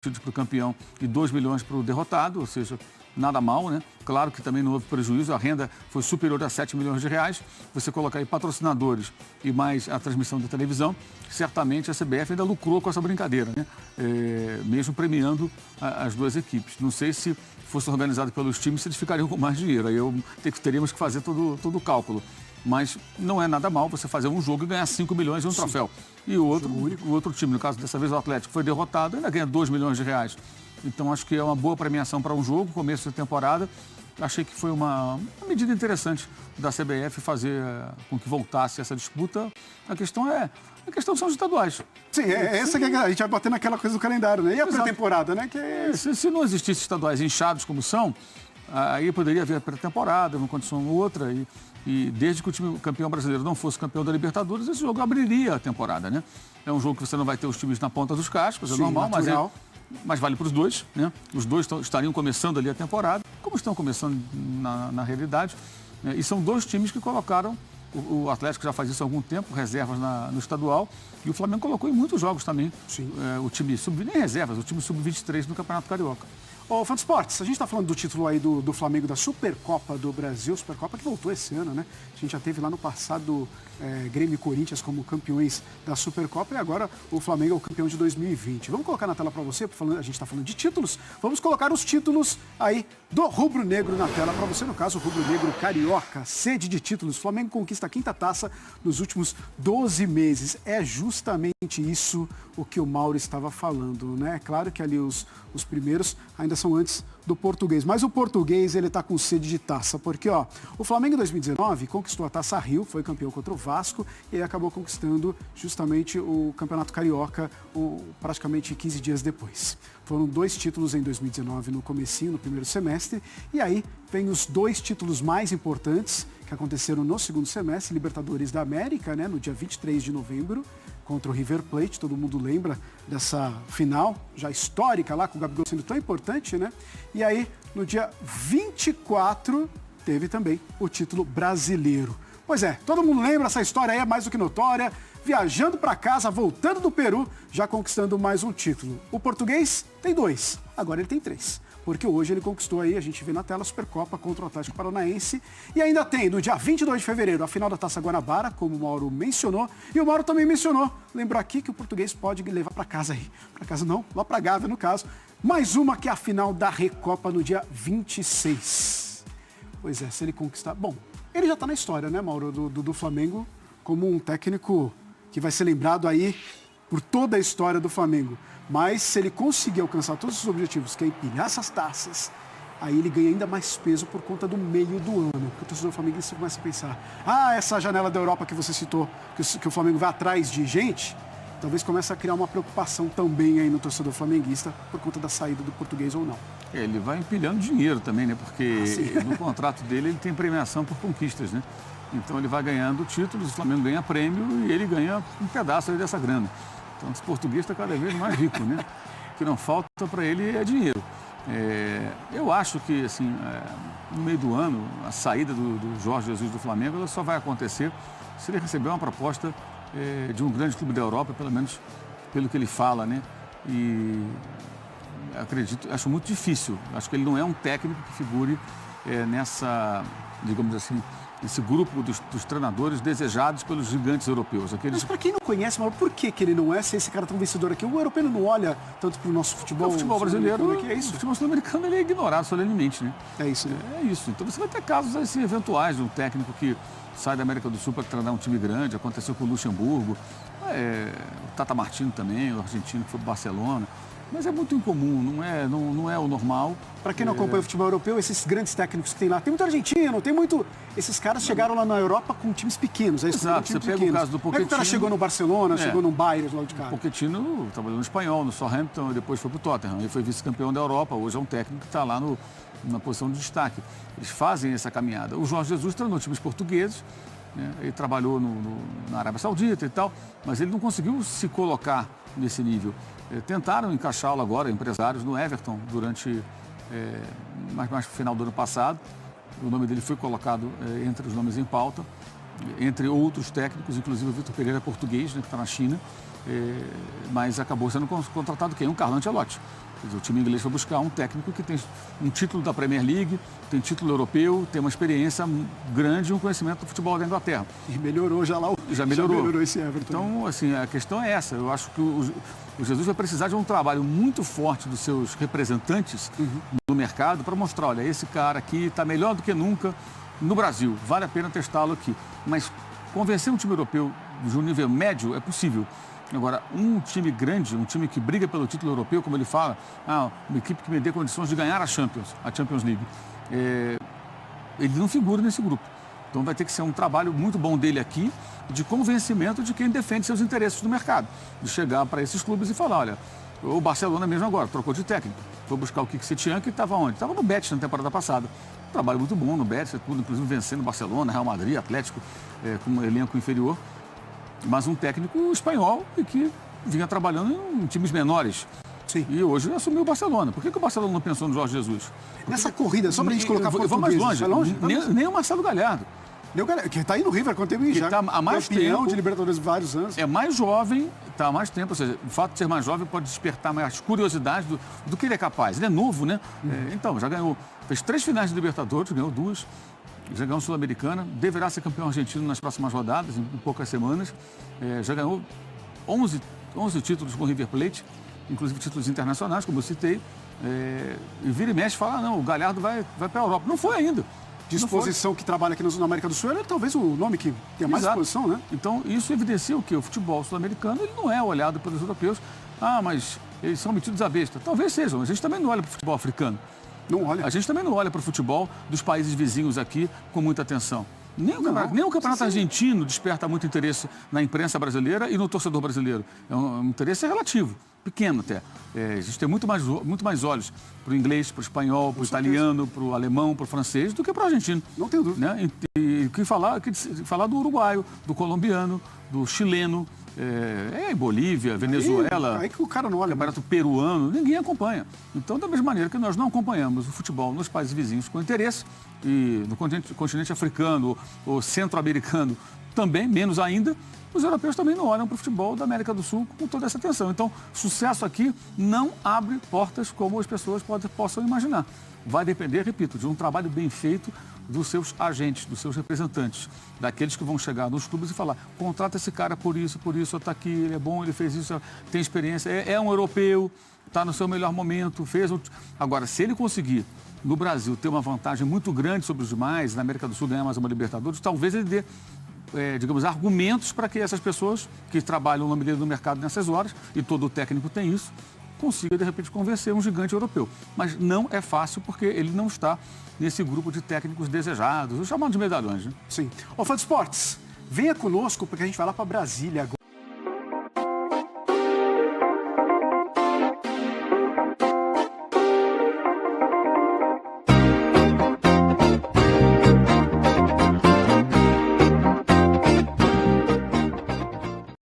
para o campeão e 2 milhões para o derrotado, ou seja, nada mal, né? Claro que também não houve prejuízo, a renda foi superior a 7 milhões de reais. Você colocar aí patrocinadores e mais a transmissão da televisão, certamente a CBF ainda lucrou com essa brincadeira, né? Mesmo premiando as duas equipes. Não sei se fosse organizado pelos times, se eles ficariam com mais dinheiro. Aí teríamos que fazer todo o cálculo. Mas não é nada mal você fazer um jogo e ganhar 5 milhões e um troféu. E o outro time, no caso dessa vez o Atlético, foi derrotado, ainda ganha 2 milhões de reais. Então acho que é uma boa premiação para um jogo, começo da temporada. Achei que foi uma medida interessante da CBF fazer com que voltasse essa disputa. A questão são os estaduais. Sim, essa que a gente vai bater naquela coisa do calendário, né? E a pré-temporada, né? Se não existisse estaduais inchados como são, aí poderia haver a pré-temporada, uma condição ou outra. E desde que o time campeão brasileiro não fosse campeão da Libertadores, esse jogo abriria a temporada, né? É um jogo que você não vai ter os times na ponta dos cascos, é normal, mas vale para os dois, né? Os dois estariam começando ali a temporada, como estão começando na realidade. Né? E são dois times que colocaram, o Atlético já faz isso há algum tempo, reservas no estadual, e o Flamengo colocou em muitos jogos também. O time nem reservas, o time sub-23 no Campeonato Carioca. Ô, Fã Esportes, a gente está falando do título aí do Flamengo da Supercopa do Brasil, Supercopa que voltou esse ano, né? A gente já teve lá no passado Grêmio e Corinthians como campeões da Supercopa e agora o Flamengo é o campeão de 2020. Vamos colocar na tela para você, a gente está falando de títulos, vamos colocar os títulos aí do Rubro Negro na tela para você, no caso o Rubro Negro Carioca, sede de títulos. O Flamengo conquista a 5ª taça nos últimos 12 meses. É justamente isso o que o Mauro estava falando, né? É claro que ali os primeiros ainda são antes do Português, mas o Português ele está com sede de taça, porque ó, o Flamengo em 2019 conquistou a Taça Rio, foi campeão contra o Vasco e acabou conquistando justamente o Campeonato Carioca praticamente 15 dias depois. Foram 2 títulos em 2019 no comecinho, no primeiro semestre, e aí vem os 2 títulos mais importantes que aconteceram no segundo semestre, Libertadores da América, né, no dia 23 de novembro, contra o River Plate, todo mundo lembra dessa final, já histórica lá, com o Gabigol sendo tão importante, né? E aí, no dia 24, teve também o título brasileiro. Pois é, todo mundo lembra, essa história aí é mais do que notória, viajando para casa, voltando do Peru, já conquistando mais um título. O Português tem 2, agora ele tem 3. Porque hoje ele conquistou aí, a gente vê na tela, a Supercopa contra o Atlético Paranaense. E ainda tem, no dia 22 de fevereiro, a final da Taça Guanabara, como o Mauro mencionou. E o Mauro também mencionou, lembra aqui que o Português pode levar para casa aí. Para casa não, lá para Gávea, no caso. Mais uma que é a final da Recopa no dia 26. Pois é, se ele conquistar... Bom, ele já está na história, né, Mauro, do Flamengo, como um técnico que vai ser lembrado aí por toda a história do Flamengo. Mas se ele conseguir alcançar todos os objetivos, que é empilhar essas taças, aí ele ganha ainda mais peso por conta do meio do ano. Porque o torcedor flamenguista começa a pensar, essa janela da Europa que você citou, que o Flamengo vai atrás de gente, talvez comece a criar uma preocupação também aí no torcedor flamenguista por conta da saída do Português ou não. Ele vai empilhando dinheiro também, né? Porque no contrato dele ele tem premiação por conquistas, né? Então ele vai ganhando títulos, o Flamengo ganha prêmio e ele ganha um pedaço aí dessa grana. Então, esse português está cada vez mais rico, né? O que não falta para ele é dinheiro. Eu acho que, assim, no meio do ano, a saída do Jorge Jesus do Flamengo ela só vai acontecer se ele receber uma proposta de um grande clube da Europa, pelo menos pelo que ele fala, né? E acho muito difícil. Acho que ele não é um técnico que figure nessa, digamos assim, esse grupo dos treinadores desejados pelos gigantes europeus. Mas para quem não conhece, mas por que ele não é, se esse cara tão vencedor aqui? O europeu não olha tanto para o nosso futebol. O futebol brasileiro, é isso? O futebol sul-americano ele é ignorado solenemente, né? É isso, né? É isso. Então você vai ter casos assim, eventuais de um técnico que sai da América do Sul para treinar um time grande. Aconteceu com o Luxemburgo, o Tata Martino também, o argentino que foi para o Barcelona. Mas é muito incomum, não é o normal. Para quem não acompanha o futebol europeu, esses grandes técnicos que tem lá, tem muito argentino, tem muito... Esses caras chegaram lá na Europa com times pequenos. Exato, você pega o caso do Pochettino. Não é que o cara chegou no Barcelona, chegou no Bayern logo de cara. O Pochettino trabalhou no Espanhol, no Southampton, e depois foi para o Tottenham. Ele foi vice-campeão da Europa, hoje é um técnico que está lá na posição de destaque. Eles fazem essa caminhada. O Jorge Jesus treinou times portugueses, né? Ele trabalhou na Arábia Saudita e tal, mas ele não conseguiu se colocar nesse nível. Tentaram encaixá-lo agora, empresários, no Everton, durante mais no final do ano passado. O nome dele foi colocado entre os nomes em pauta, entre outros técnicos, inclusive o Vitor Pereira português, né, que está na China, mas acabou sendo contratado quem? Um Carlo Ancelotti. Quer dizer, o time inglês foi buscar um técnico que tem um título da Premier League, tem título europeu, tem uma experiência grande e um conhecimento do futebol da Inglaterra. E melhorou já lá. Já melhorou esse Everton. Então, assim, a questão é essa. Eu acho que o Jesus vai precisar de um trabalho muito forte dos seus representantes no mercado para mostrar, olha, esse cara aqui está melhor do que nunca no Brasil. Vale a pena testá-lo aqui. Mas convencer um time europeu de um nível médio é possível. Agora, um time grande, um time que briga pelo título europeu, como ele fala, uma equipe que me dê condições de ganhar a Champions League, ele não figura nesse grupo. Então vai ter que ser um trabalho muito bom dele aqui, de convencimento de quem defende seus interesses no mercado. De chegar para esses clubes e falar, olha, o Barcelona mesmo agora, trocou de técnico. Foi buscar o Quique Setién, que estava onde? Estava no Betis na temporada passada. Um trabalho muito bom no Betis, tudo, inclusive vencendo Barcelona, Real Madrid, Atlético, com um elenco inferior. Mas um técnico espanhol e que vinha trabalhando em times menores. Sim. E hoje assumiu o Barcelona. Por que o Barcelona não pensou no Jorge Jesus? Nessa corrida, só para a gente colocar eu vou mais longe. Nem o Marcelo Galhardo. Que está aí no River, quanto tempo já. Está há mais tempo. De Libertadores vários anos. É mais jovem, está há mais tempo. Ou seja, o fato de ser mais jovem pode despertar mais curiosidade do que ele é capaz. Ele é novo, né? Então, já ganhou. Fez 3 finais de Libertadores, ganhou 2. Já ganhou Sul-Americana, deverá ser campeão argentino nas próximas rodadas, em poucas semanas. Já ganhou 11 títulos com o River Plate, inclusive títulos internacionais, como eu citei. E vira e mexe e fala, não, o Galhardo vai para a Europa. Não foi ainda. Disposição que trabalha aqui na América do Sul, ele é talvez o nome que tem mais disposição, né? Então, isso evidencia o quê? O futebol sul-americano ele não é olhado pelos europeus. Mas eles são metidos à besta. Talvez sejam, mas a gente também não olha para o futebol africano. Não olha. A gente também não olha para o futebol dos países vizinhos aqui com muita atenção. Nem o campeonato argentino desperta muito interesse na imprensa brasileira e no torcedor brasileiro. É um interesse relativo, pequeno até. A gente tem muito mais olhos para o inglês, para o espanhol, para o italiano, para o alemão, para o francês, do que para o argentino. Não tenho dúvida. Né? E falar do uruguaio, do colombiano, do chileno, Bolívia, Venezuela, aí que o cara não olha. Campeonato peruano, ninguém acompanha. Então, da mesma maneira que nós não acompanhamos o futebol nos países vizinhos com interesse, e no continente africano ou centro-americano também, menos ainda, os europeus também não olham para o futebol da América do Sul com toda essa atenção. Então, sucesso aqui não abre portas como as pessoas possam imaginar. Vai depender, repito, de um trabalho bem feito dos seus agentes, dos seus representantes, daqueles que vão chegar nos clubes e falar, contrata esse cara por isso, está aqui, ele é bom, ele fez isso, tem experiência, é um europeu, está no seu melhor momento, Agora, se ele conseguir, no Brasil, ter uma vantagem muito grande sobre os demais, na América do Sul ganhar mais uma Libertadores, talvez ele dê, argumentos para que essas pessoas que trabalham no nome dele no mercado nessas horas, e todo técnico tem isso, consiga, de repente, convencer um gigante europeu. Mas não é fácil, porque ele não está nesse grupo de técnicos desejados, os chamados de medalhões. Né? Sim. Fã de Esportes, venha conosco, porque a gente vai lá para Brasília agora.